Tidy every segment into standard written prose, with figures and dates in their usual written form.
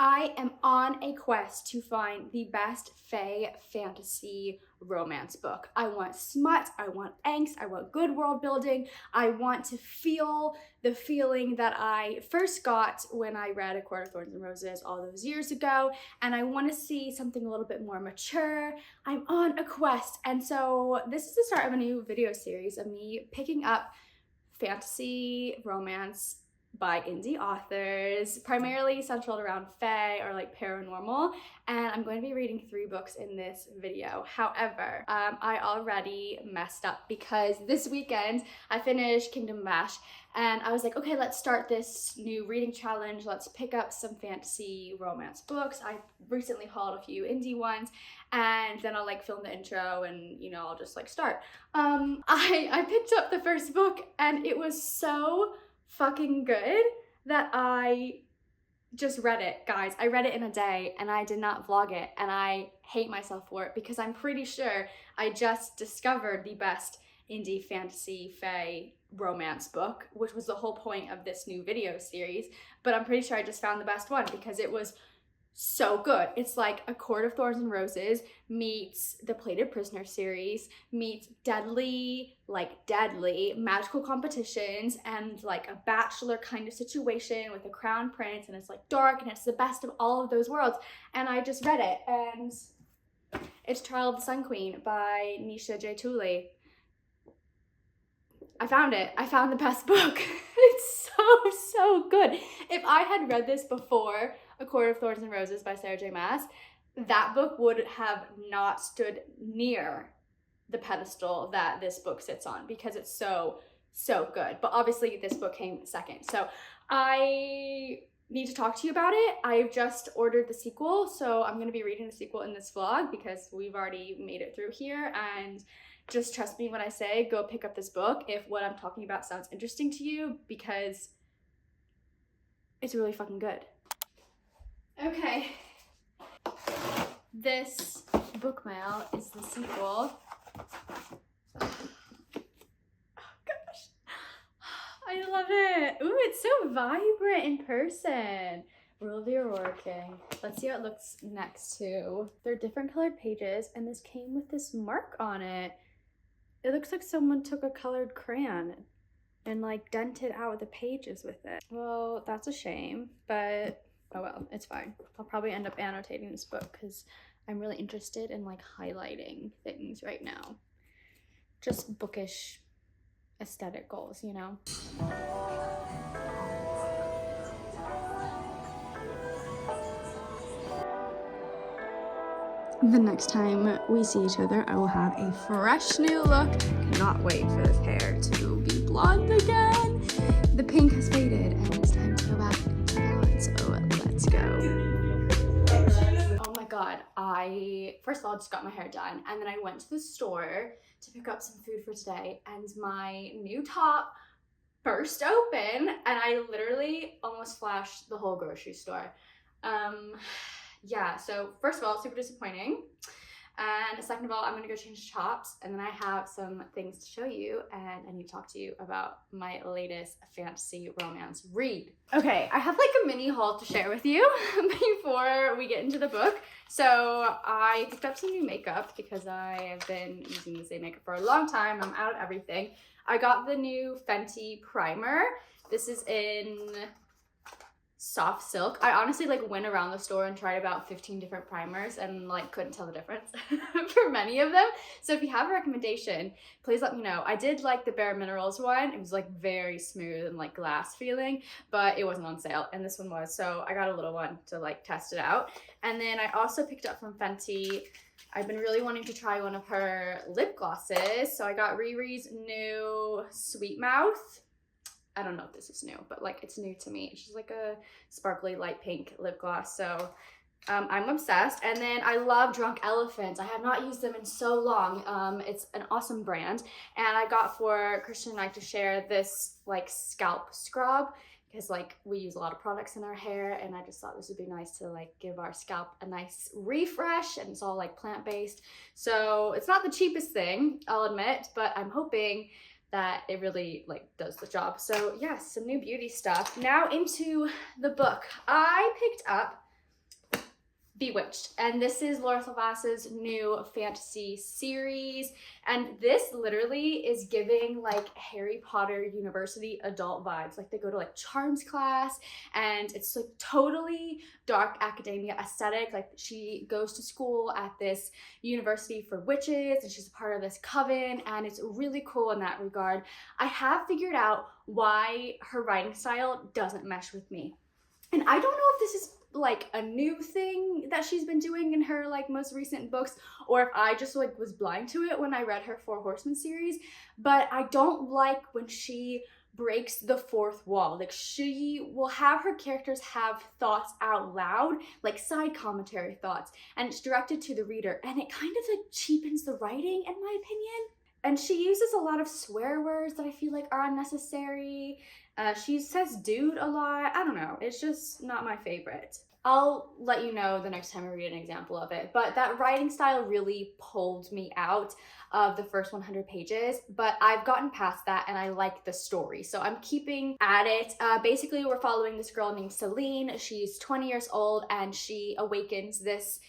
I am on a quest to find the best fae fantasy romance book. I want smut, I want angst, I want good world building. I want to feel the feeling that I first got when I read A Court of Thorns and Roses all those years ago, and I want to see something a little bit more mature. I'm on a quest, and so this is the start of a new video series of me picking up fantasy romance by indie authors, primarily centered around fae or like paranormal, and I'm going to be reading 3 books in this video. However, I already messed up because this weekend I finished Kingdom Bash and I was like, okay, let's start this new reading challenge. Let's pick up some fantasy romance books. I recently hauled a few indie ones, and then I'll like film the intro and, you know, I'll just like start. I picked up the first book and it was so fucking good that I just read it, guys. I read it in a day and I did not vlog it, and I hate myself for it because I'm pretty sure I just discovered the best indie fantasy fae romance book, which was the whole point of this new video series, but I'm pretty sure I just found the best one because it was so good. It's like A Court of Thorns and Roses meets the Plated Prisoner series meets deadly magical competitions and like a bachelor kind of situation with a crown prince, and it's like dark and it's the best of all of those worlds. And I just read it, and it's Trial of the Sun Queen by Nisha J. Tooley. I found it. I found the best book. It's so good. If I had read this before A Court of Thorns and Roses by Sarah J. Maas, that book would have not stood near the pedestal that this book sits on because it's so good. But obviously this book came second. So I need to talk to you about it. I've just ordered the sequel, so I'm going to be reading the sequel in this vlog because we've already made it through here. And just trust me when I say go pick up this book if what I'm talking about sounds interesting to you, because it's really fucking good. Okay, this book mail is the sequel. Oh gosh, I love it. Ooh, it's so vibrant in person. Rule of the Aurora King. Let's see how it looks next to. They're different colored pages, and this came with this mark on it. It looks like someone took a colored crayon and like dented out the pages with it. Well, that's a shame, but oh well, it's fine. I'll probably end up annotating this book because I'm really interested in like highlighting things right now. Just bookish aesthetic goals, you know? The next time we see each other, I will have a fresh new look. Cannot wait for this hair to be blonde again. The pink has faded and it's time to go back into blonde, so let's go. Oh my god, I first of all just got my hair done, and then I went to the store to pick up some food for today, and my new top burst open and I literally almost flashed the whole grocery store. Yeah, so first of all, super disappointing. And second of all, I'm gonna go change tops, and then I have some things to show you, and I need to talk to you about my latest fantasy romance read. Okay, I have like a mini haul to share with you before we get into the book. So I picked up some new makeup because I have been using the same makeup for a long time. I'm out of everything. I got the new Fenty primer. This is in soft silk. I honestly like went around the store and tried about 15 different primers and like couldn't tell the difference for many of them. So if you have a recommendation, please let me know. I did like the Bare Minerals one. It was like very smooth and like glass feeling, but it wasn't on sale, and this one was, so I got a little one to like test it out. And then I also picked up from Fenty, I've been really wanting to try one of her lip glosses, so I got Riri's new Sweet Mouth. I don't know if this is new, but like it's new to me. It's just like a sparkly light pink lip gloss, so I'm obsessed. And then I love Drunk Elephant. I have not used them in so long. It's an awesome brand, and I got for Christian and I to share this like scalp scrub because like we use a lot of products in our hair, and I just thought this would be nice to like give our scalp a nice refresh, and it's all like plant-based. So it's not the cheapest thing, I'll admit, but I'm hoping that it really like does the job. So yeah, some new beauty stuff. Now into the book. I picked up Bewitched, and this is Laura Sylvaster's new fantasy series, and this literally is giving like Harry Potter University adult vibes. Like they go to like charms class, and it's like totally dark academia aesthetic. Like she goes to school at this university for witches, and she's a part of this coven, and it's really cool in that regard. I have figured out why her writing style doesn't mesh with me, and I don't know if this is like a new thing that she's been doing in her like most recent books, or if I just like was blind to it when I read her Four Horsemen series, but I don't like when she breaks the fourth wall. Like she will have her characters have thoughts out loud, like side commentary thoughts, and it's directed to the reader, and it kind of like cheapens the writing in my opinion. And she uses a lot of swear words that I feel like are unnecessary. She says dude a lot. I don't know. It's just not my favorite. I'll let you know the next time I read an example of it. But that writing style really pulled me out of the first 100 pages. But I've gotten past that and I like the story. So I'm keeping at it. Basically, we're following this girl named Celine. She's 20 years old and she awakens this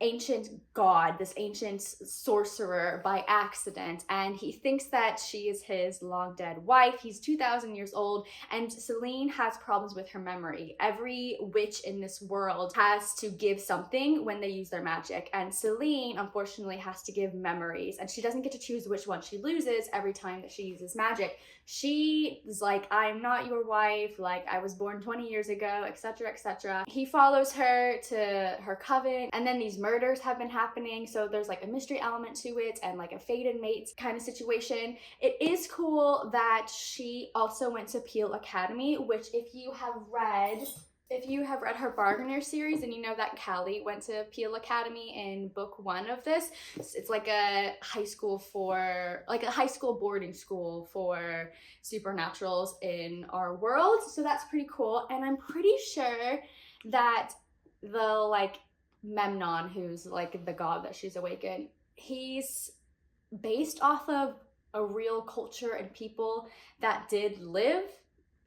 ancient god, this ancient sorcerer by accident, and he thinks that she is his long dead wife. He's 2,000 years old, and Celine has problems with her memory. Every witch in this world has to give something when they use their magic, and Celine unfortunately has to give memories, and she doesn't get to choose which one she loses every time that she uses magic. She is like, I'm not your wife, like I was born 20 years ago, etc, etc. He follows her to her coven, and then these murders have been happening, so there's like a mystery element to it and like a fated mates kind of situation. It is cool that she also went to Peel Academy, which if you have read her Bargainer series, and you know that Callie went to Peel Academy in book 1 of this. It's like a high school boarding school for supernaturals in our world. So that's pretty cool. And I'm pretty sure that the like Memnon, who's like the god that she's awakened, he's based off of a real culture and people that did live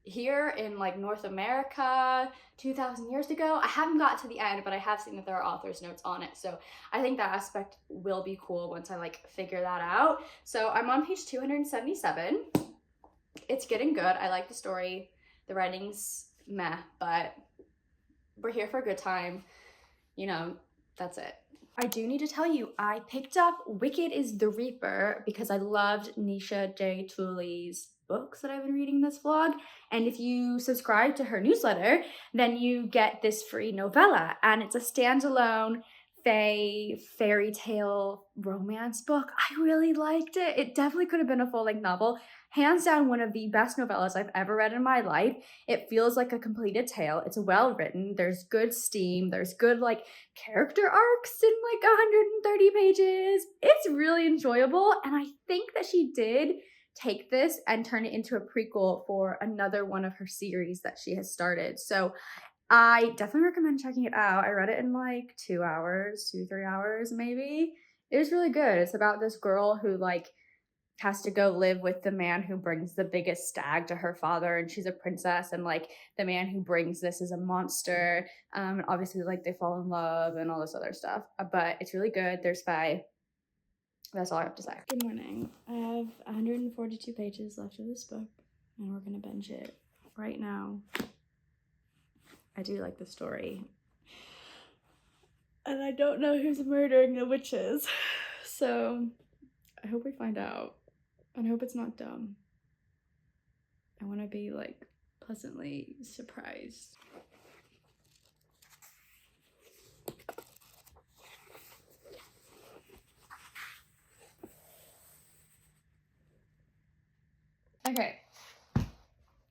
here in like North America 2,000 years ago. I haven't got to the end, but I have seen that there are author's notes on it, so I think that aspect will be cool once I like figure that out. So I'm on page 277. It's getting good. I like the story. The writing's meh, but we're here for a good time. You know, that's it. I do need to tell you, I picked up Wicked is the Reaper because I loved Nisha J. Tooley's books that I've been reading this vlog. And if you subscribe to her newsletter, then you get this free novella. And it's a standalone fairy tale romance book. I really liked it. It definitely could have been a full-length novel. Hands down, one of the best novellas I've ever read in my life. It feels like a completed tale. It's well written. There's good steam. There's good like character arcs in like 130 pages. It's really enjoyable. And I think that she did take this and turn it into a prequel for another one of her series that she has started. So I definitely recommend checking it out. I read it in like 2 hours, 2-3 hours maybe. It was really good. It's about this girl who like has to go live with the man who brings the biggest stag to her father, and she's a princess, and like the man who brings this is a monster. And obviously like they fall in love and all this other stuff. But it's really good. There's fae. That's all I have to say. Good morning. I have 142 pages left of this book, and we're gonna binge it right now. I do like the story. And I don't know who's murdering the witches. So I hope we find out. And I hope it's not dumb. I want to be like pleasantly surprised. Okay.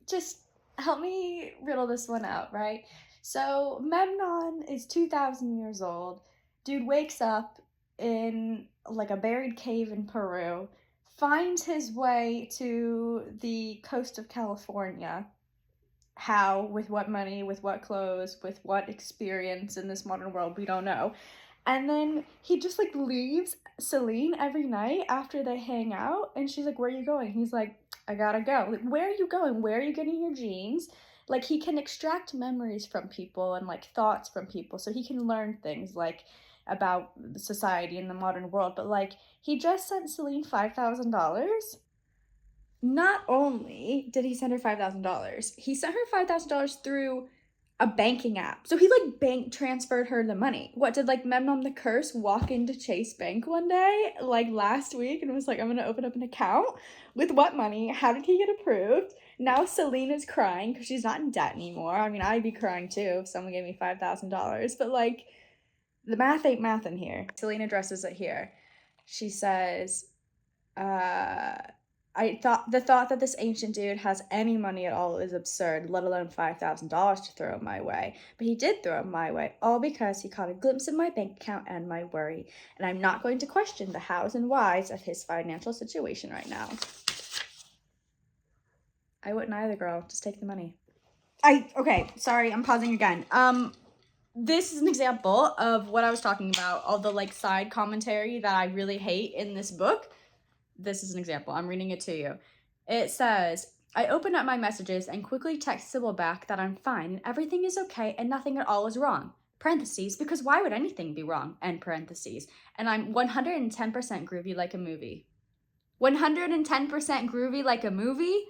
Just help me riddle this one out, right? So Memnon is 2,000 years old. Dude wakes up in like a buried cave in Peru, finds his way to the coast of California. How, with what money, with what clothes, with what experience in this modern world, we don't know. And then he just like leaves Celine every night after they hang out, and she's like, where are you going? He's like, I gotta go. Like, where are you going? Where are you getting your jeans? like, he can extract memories from people and, like, thoughts from people, so he can learn things, like, about society in the modern world, but, like, he just sent Celine $5,000. Not only did he send her $5,000, he sent her $5,000 through a banking app. So he, like, bank transferred her the money. What, did, like, Memnon the Curse walk into Chase Bank one day, like, last week and was like, I'm gonna open up an account? With what money? How did he get approved? Now Celine is crying because she's not in debt anymore. I mean, I'd be crying too if someone gave me $5,000, but, like, the math ain't math in here. Celine addresses it here. She says, the thought that this ancient dude has any money at all is absurd, let alone $5,000 to throw my way. But he did throw it my way, all because he caught a glimpse of my bank account and my worry. And I'm not going to question the hows and whys of his financial situation right now. I wouldn't either, girl. Just take the money. Okay, sorry, I'm pausing again. This is an example of what I was talking about, all the, like, side commentary that I really hate in this book. This is an example. I'm reading it to you. It says, I opened up my messages and quickly text Sybil back that I'm fine and everything is okay and nothing at all is wrong. Parentheses, because why would anything be wrong? End parentheses. And I'm 110% groovy like a movie. 110% groovy like a movie?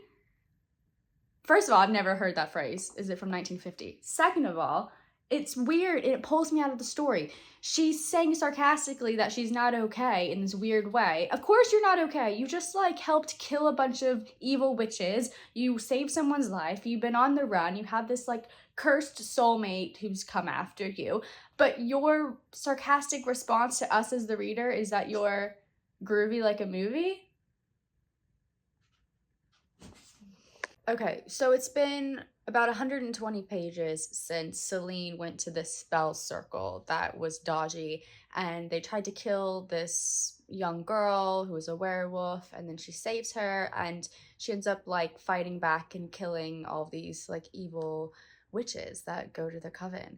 First of all, I've never heard that phrase. Is it from 1950? Second of all, it's weird. It pulls me out of the story. She's saying sarcastically that she's not okay in this weird way. Of course you're not okay. You just, like, helped kill a bunch of evil witches. You saved someone's life. You've been on the run. You have this, like, cursed soulmate who's come after you. But your sarcastic response to us as the reader is that you're groovy like a movie? Okay, so it's been about 120 pages since Celine went to this spell circle that was dodgy, and they tried to kill this young girl who was a werewolf, and then she saves her, and she ends up, like, fighting back and killing all these, like, evil witches that go to the coven.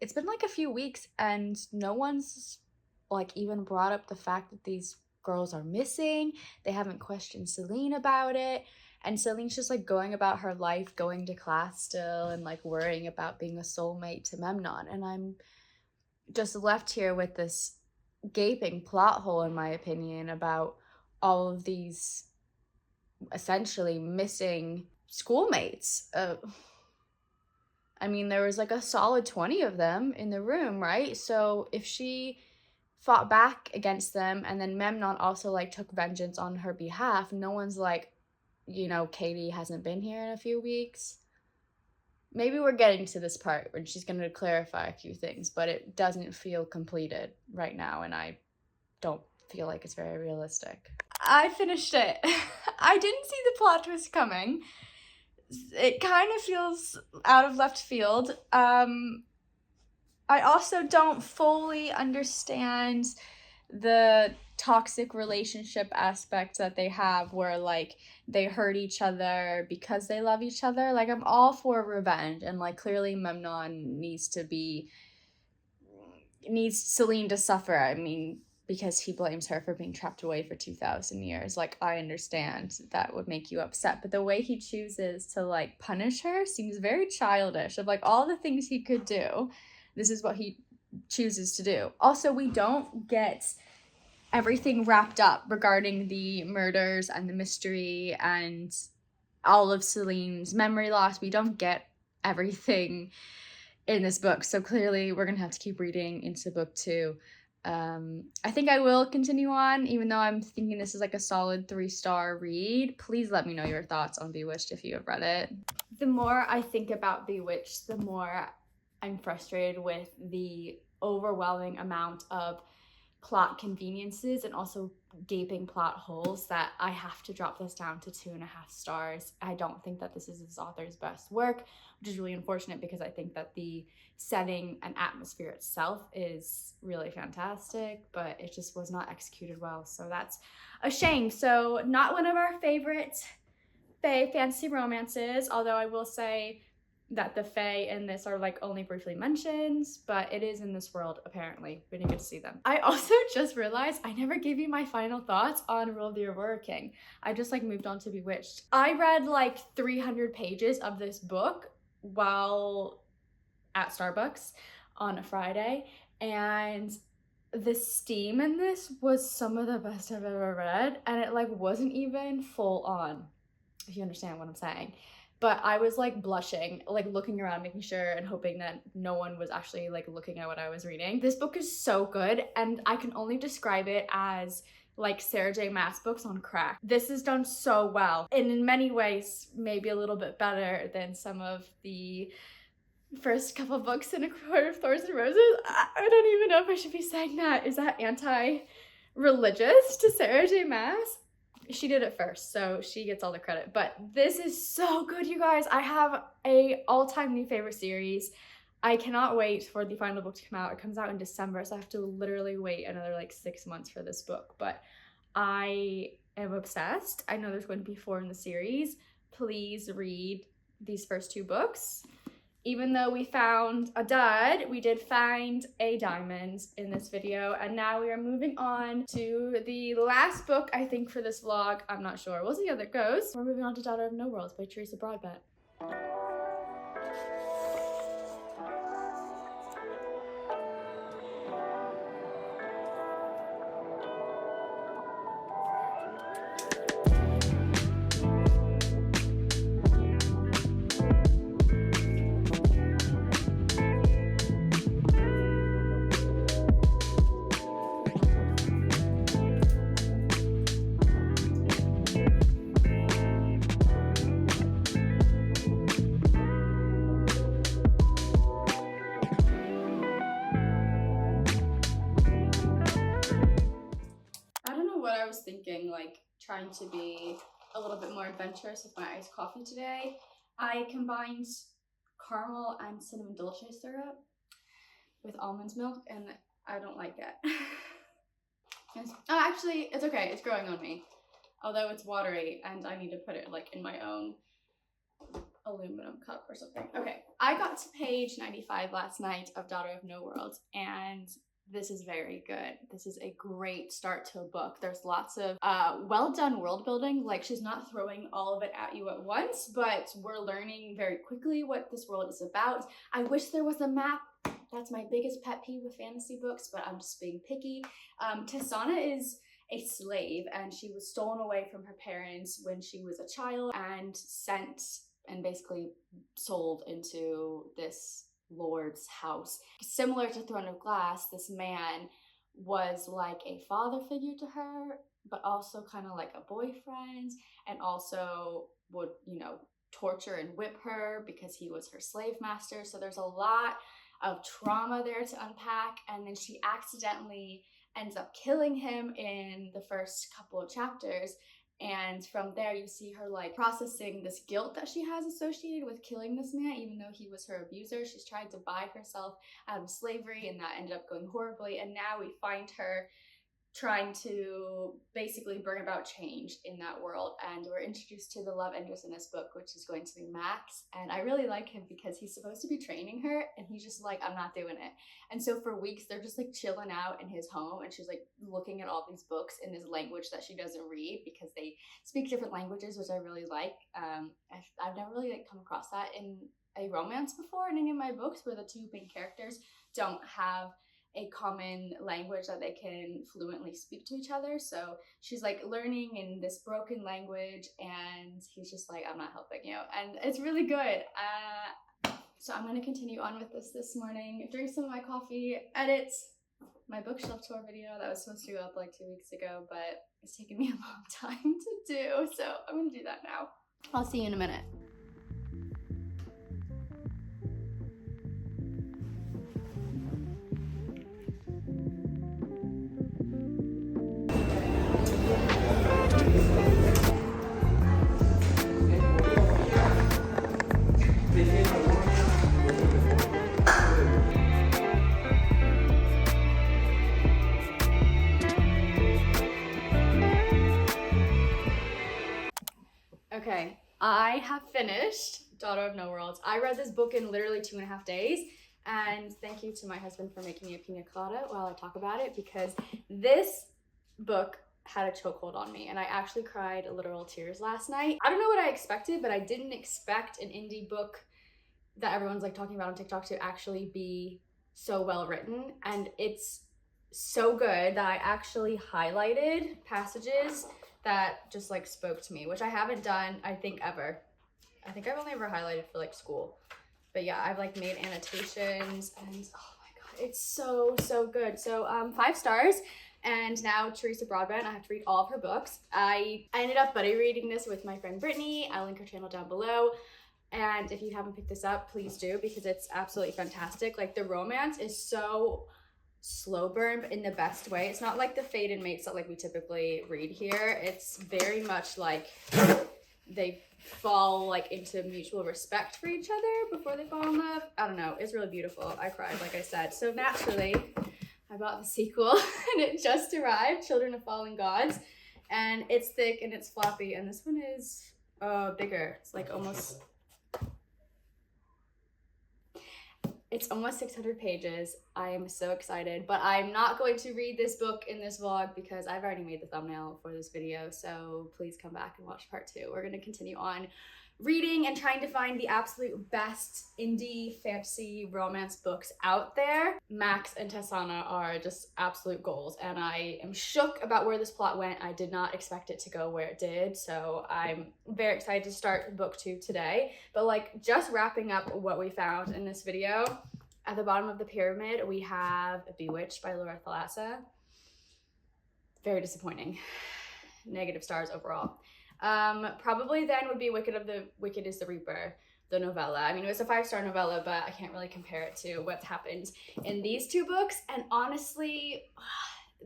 It's been, like, a few weeks, and no one's, like, even brought up the fact that these girls are missing. They haven't questioned Celine about it. And Celine's just, like, going about her life, going to class still, and, like, worrying about being a soulmate to Memnon. And I'm just left here with this gaping plot hole, in my opinion, about all of these essentially missing schoolmates. I mean, there was, like, a solid 20 of them in the room, right? So if she fought back against them, and then Memnon also, like, took vengeance on her behalf, no one's like, you know, Katie hasn't been here in a few weeks. Maybe we're getting to this part when she's going to clarify a few things, but it doesn't feel completed right now, and I don't feel like it's very realistic. I finished it. I didn't see the plot twist coming. It kind of feels out of left field. I also don't fully understand the toxic relationship aspect that they have, where, like, they hurt each other because they love each other. Like, I'm all for revenge, and, like, clearly Memnon needs Celine to suffer. I mean, because he blames her for being trapped away for 2,000 years. Like, I understand that would make you upset, but the way he chooses to, like, punish her seems very childish. Of, like, all the things he could do, this is what he chooses to do. Also, we don't get everything wrapped up regarding the murders and the mystery and all of Celine's memory loss. We don't get everything in this book, so clearly we're gonna have to keep reading into book 2. I think I will continue on, even though I'm thinking this is, like, a solid 3-star read. Please let me know your thoughts on Bewitched if you have read it. The more I think about Bewitched, the more I'm frustrated with the overwhelming amount of plot conveniences and also gaping plot holes that I have to drop this down to 2.5 stars. I don't think that this is this author's best work, which is really unfortunate because I think that the setting and atmosphere itself is really fantastic, but it just was not executed well. So that's a shame. So not one of our favorite fantasy romances, although I will say that the Fae in this are like only briefly mentioned, but it is in this world apparently. We didn't get to see them. I also just realized I never gave you my final thoughts on Rule of the Aurora King. I just like moved on to Bewitched. I read like 300 pages of this book while at Starbucks on a Friday, and the steam in this was some of the best I've ever read, and it like wasn't even full on, if you understand what I'm saying. But I was like blushing, like looking around, making sure and hoping that no one was actually like looking at what I was reading. This book is so good, and I can only describe it as like Sarah J. Maas books on crack. This is done so well, and in many ways maybe a little bit better than some of the first couple books in A Court of Thorns and Roses. I don't even know if I should be saying that. Is that anti-religious to Sarah J. Maas? She did it first, so she gets all the credit. But this is so good, you guys. I have a all-time new favorite series. I cannot wait for the final book to come out. It comes out in December, so I have to literally wait another like 6 months for this book. But I am obsessed. I know there's going to be 4 in the series. Please read these first 2 books. Even though we found a dud, we did find a diamond in this video, and now we are moving on to the last book, I think, for this vlog. I'm not sure. We'll see how that goes. We're moving on to Daughter of No Worlds by Teresa Broadbent. Thinking like trying to be a little bit more adventurous with my iced coffee today. I combined caramel and cinnamon dolce syrup with almond milk, and I don't like it. Actually, it's okay. It's growing on me, although it's watery, and I need to put it like in my own aluminum cup or something. Okay, I got to page 95 last night of Daughter of No Worlds, and this is very good. This is a great start to a book. There's lots of well done world building. Like, she's not throwing all of it at you at once, but we're learning very quickly what this world is about. I wish there was a map. That's my biggest pet peeve with fantasy books, but I'm just being picky. Tessana is a slave, and she was stolen away from her parents when she was a child and sent and basically sold into this lord's house. Similar to Throne of Glass, this man was like a father figure to her, but also kind of like a boyfriend, and also would, you know, torture and whip her because he was her slave master. So there's a lot of trauma there to unpack, and then she accidentally ends up killing him in the first couple of chapters. And from there, you see her like processing this guilt that she has associated with killing this man, even though he was her abuser. She's tried to buy herself out of slavery, and that ended up going horribly. And now we find her trying to basically bring about change in that world. And we're introduced to the love interest in this book, which is going to be Max. And I really like him because he's supposed to be training her, and he's just like, I'm not doing it. And so for weeks, they're just like chilling out in his home, and she's like looking at all these books in this language that she doesn't read because they speak different languages, which I really like. I've never really like come across that in a romance before in any of my books, where the 2 main characters don't have a common language that they can fluently speak to each other. So she's like learning in this broken language, and he's just like, I'm not helping you. And it's really good. So I'm going to continue on with this morning, drink some of my coffee, edit my bookshelf tour video that was supposed to go up like 2 weeks ago, but it's taken me a long time to do. So I'm going to do that now. I'll see you in a minute. Okay, I have finished Daughter of No Worlds. I read this book in literally 2.5 days, and thank you to my husband for making me a pina colada while I talk about it, because this book had a chokehold on me and I actually cried literal tears last night. I don't know what I expected, but I didn't expect an indie book that everyone's like talking about on TikTok to actually be so well written, and it's so good that I actually highlighted passages that just like spoke to me, which I haven't done, I think, ever. I think I've only ever highlighted for like school, but yeah, I've like made annotations, and oh my god, it's so good. So 5 stars. And now Teresa Broadbent, I have to read all of her books. I ended up buddy reading this with my friend Brittani. I'll link her channel down below. And if you haven't picked this up, please do, because it's absolutely fantastic. Like, the romance is so slow burn, but in the best way. It's not like the fated mates that like we typically read here. It's very much like they fall like into mutual respect for each other before they fall in love. I don't know. It's really beautiful. I cried, like I said. So naturally, I bought the sequel and it just arrived, Children of Fallen Gods, and it's thick and it's floppy, and this one is bigger. It's like almost 600 pages. I am so excited, but I'm not going to read this book in this vlog because I've already made the thumbnail for this video, so please come back and watch part 2. We're going to continue on reading and trying to find the absolute best indie fantasy romance books out there. Max and Tessana are just absolute goals, and I am shook about where this plot went. I did not expect it to go where it did, so I'm very excited to start BookTube today. But like, just wrapping up what we found in this video, at the bottom of the pyramid we have Bewitched by Laura Thalassa. Very disappointing. Negative stars overall. Probably then would be Wicked is the Reaper, the novella. I mean, it was a 5-star novella, but I can't really compare it to what's happened in these 2 books. And honestly,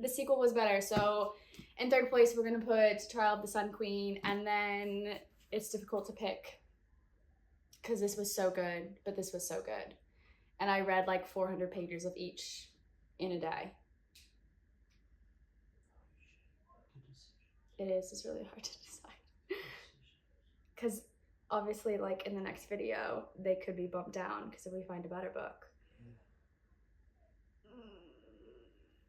the sequel was better. So in 3rd place, we're gonna put Trial of the Sun Queen, and then it's difficult to pick because this was so good, but this was so good. And I read like 400 pages of each in a day. It's really hard to decide. Because obviously, like, in the next video, they could be bumped down because if we find a better book.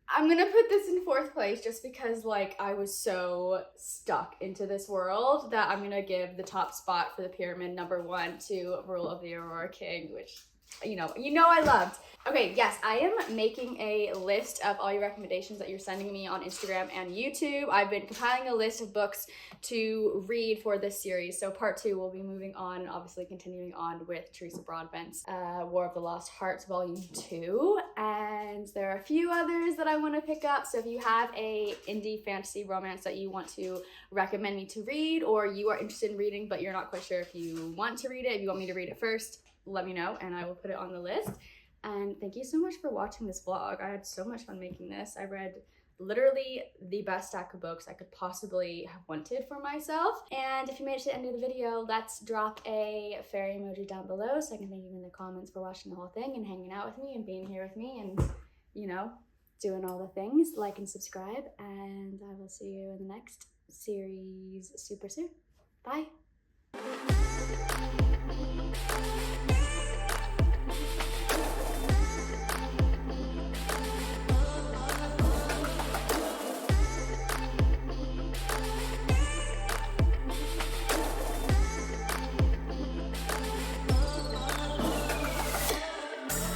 I'm gonna put this in 4th place just because, like, I was so stuck into this world that I'm gonna give the top spot for the pyramid, number 1, to Rule of the Aurora King, which you know I loved. Okay, yes, I am making a list of all your recommendations that you're sending me on Instagram and YouTube. I've been compiling a list of books to read for this series. So part 2 will be moving on, obviously continuing on with Teresa Broadbent's War of the Lost Hearts Volume 2. And there are a few others that I want to pick up. So if you have a indie fantasy romance that you want to recommend me to read, or you are interested in reading but you're not quite sure if you want to read it, if you want me to read it first, let me know and I will put it on the list. And thank you so much for watching this vlog. I had so much fun making this. I read literally the best stack of books I could possibly have wanted for myself. And if you made it to the end of the video, let's drop a fairy emoji down below so I can thank you in the comments for watching the whole thing and hanging out with me and being here with me and, you know, doing all the things. Like and subscribe, and I will see you in the next series super soon. Bye.